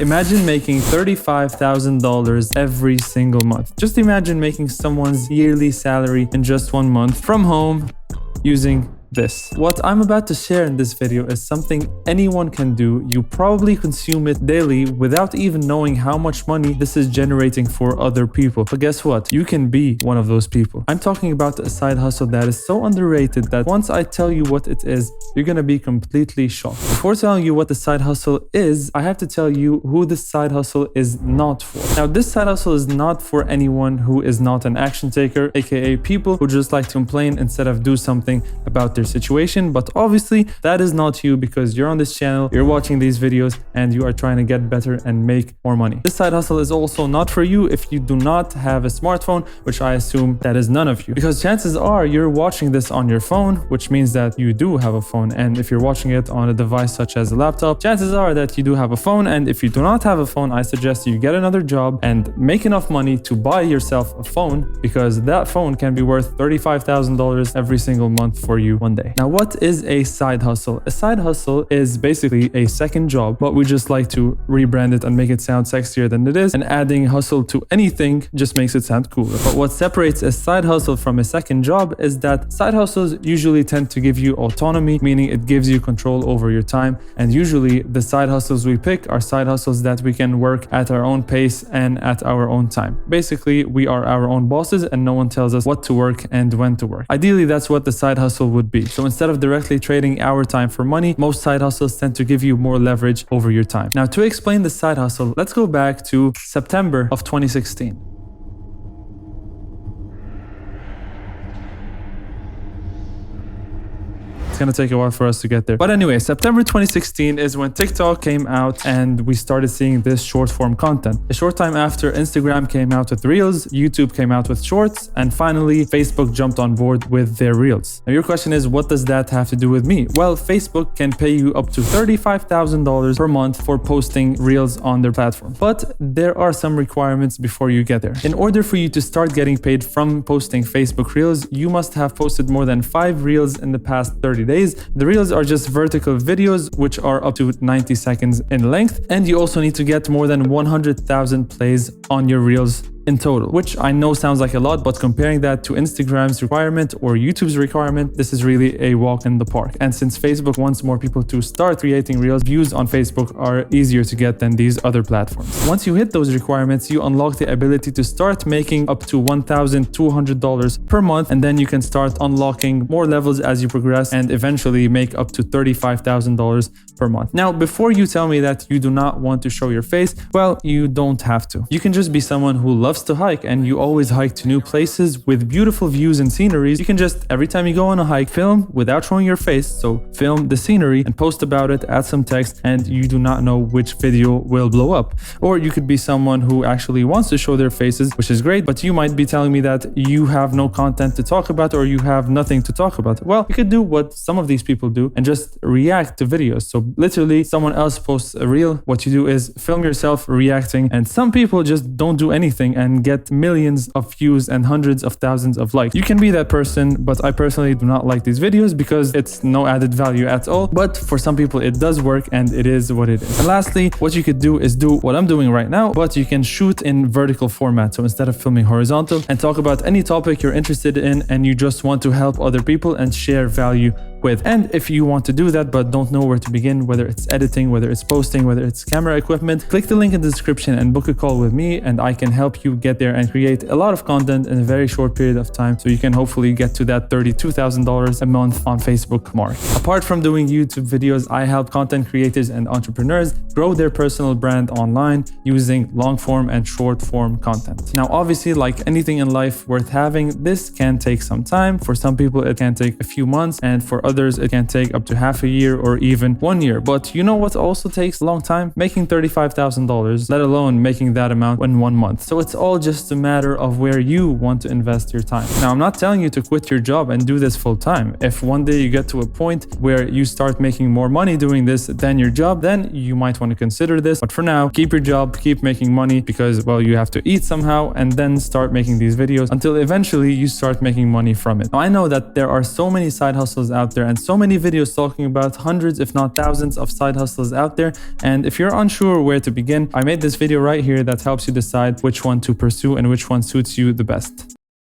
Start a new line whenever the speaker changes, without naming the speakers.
Imagine making $35,000 every single month. Just imagine making someone's yearly salary in just 1 month from home using this. What I'm about to share in this video is something anyone can do. You probably consume it daily without even knowing how much money this is generating for other people. But guess what? You can be one of those people. I'm talking about a side hustle that is so underrated that once I tell you what it is, you're gonna be completely shocked. Before telling you what the side hustle is, I have to tell you who this side hustle is not for. Now, this side hustle is not for anyone who is not an action taker, aka people who just like to complain instead of do something about their situation. But obviously that is not you, because you're on this channel, you're watching these videos, and you are trying to get better and make more money. This side hustle is also not for you if you do not have a smartphone, which I assume that is none of you, because chances are you're watching this on your phone, which means that you do have a phone. And if you're watching it on a device such as a laptop, chances are that you do have a phone. And if you do not have a phone, I suggest you get another job and make enough money to buy yourself a phone, because that phone can be worth $35,000 every single month for you one day. Now, what is a side hustle? A side hustle is basically a second job, but we just like to rebrand it and make it sound sexier than it is, and adding hustle to anything just makes it sound cooler. But what separates a side hustle from a second job is that side hustles usually tend to give you autonomy, meaning it gives you control over your time. And usually the side hustles we pick are side hustles that we can work at our own pace and at our own time. Basically, we are our own bosses and no one tells us what to work and when to work. Ideally, that's what the side hustle would be. So instead of directly trading our time for money, most side hustles tend to give you more leverage over your time. Now, to explain the side hustle, let's go back to September of 2016. It's gonna take a while for us to get there. But anyway, September 2016 is when TikTok came out and we started seeing this short form content. A short time after, Instagram came out with Reels, YouTube came out with Shorts, and finally Facebook jumped on board with their Reels. Now your question is, what does that have to do with me? Well, Facebook can pay you up to $35,000 per month for posting Reels on their platform. But there are some requirements before you get there. In order for you to start getting paid from posting Facebook Reels, you must have posted more than 5 Reels in the past 30 days. The Reels are just vertical videos which are up to 90 seconds in length, and you also need to get more than 100,000 plays on your Reels in total, which I know sounds like a lot, but comparing that to Instagram's requirement or YouTube's requirement, this is really a walk in the park. And since Facebook wants more people to start creating Reels, views on Facebook are easier to get than these other platforms. Once you hit those requirements, you unlock the ability to start making up to $1,200 per month, and then you can start unlocking more levels as you progress and eventually make up to $35,000 per month. Now, before you tell me that you do not want to show your face, well, you don't have to. You can just be someone who loves to hike and you always hike to new places with beautiful views and sceneries. You can just, every time you go on a hike, film without showing your face. So film the scenery and post about it, add some text, and you do not know which video will blow up. Or you could be someone who actually wants to show their faces, which is great, but you might be telling me that you have no content to talk about or you have nothing to talk about. Well, you could do what some of these people do and just react to videos. So literally, someone else posts a reel, what you do is film yourself reacting, and some people just don't do anything and get millions of views and hundreds of thousands of likes. You can be that person, but I personally do not like these videos because it's no added value at all. But for some people it does work, and it is what it is. And lastly, what you could do is do what I'm doing right now, but you can shoot in vertical format. So instead of filming horizontal, and talk about any topic you're interested in and you just want to help other people and share value with. And if you want to do that but don't know where to begin, whether it's editing, whether it's posting, whether it's camera equipment, click the link in the description and book a call with me, and I can help you get there and create a lot of content in a very short period of time, so you can hopefully get to that $32,000 a month on Facebook mark. Apart from doing YouTube videos, I help content creators and entrepreneurs grow their personal brand online using long form and short form content. Now, obviously, like anything in life worth having, this can take some time. For some people, it can take a few months, and for others, it can take up to half a year or even 1 year. But you know what also takes a long time? Making $35,000, let alone making that amount in 1 month. So it's all just a matter of where you want to invest your time. Now, I'm not telling you to quit your job and do this full time. If one day you get to a point where you start making more money doing this than your job, then you might want to consider this. But for now, keep your job, keep making money, because, well, you have to eat somehow, and then start making these videos until eventually you start making money from it. Now, I know that there are so many side hustles out there and so many videos talking about hundreds, if not thousands, of side hustles out there. And if you're unsure where to begin, I made this video right here that helps you decide which one to pursue and which one suits you the best.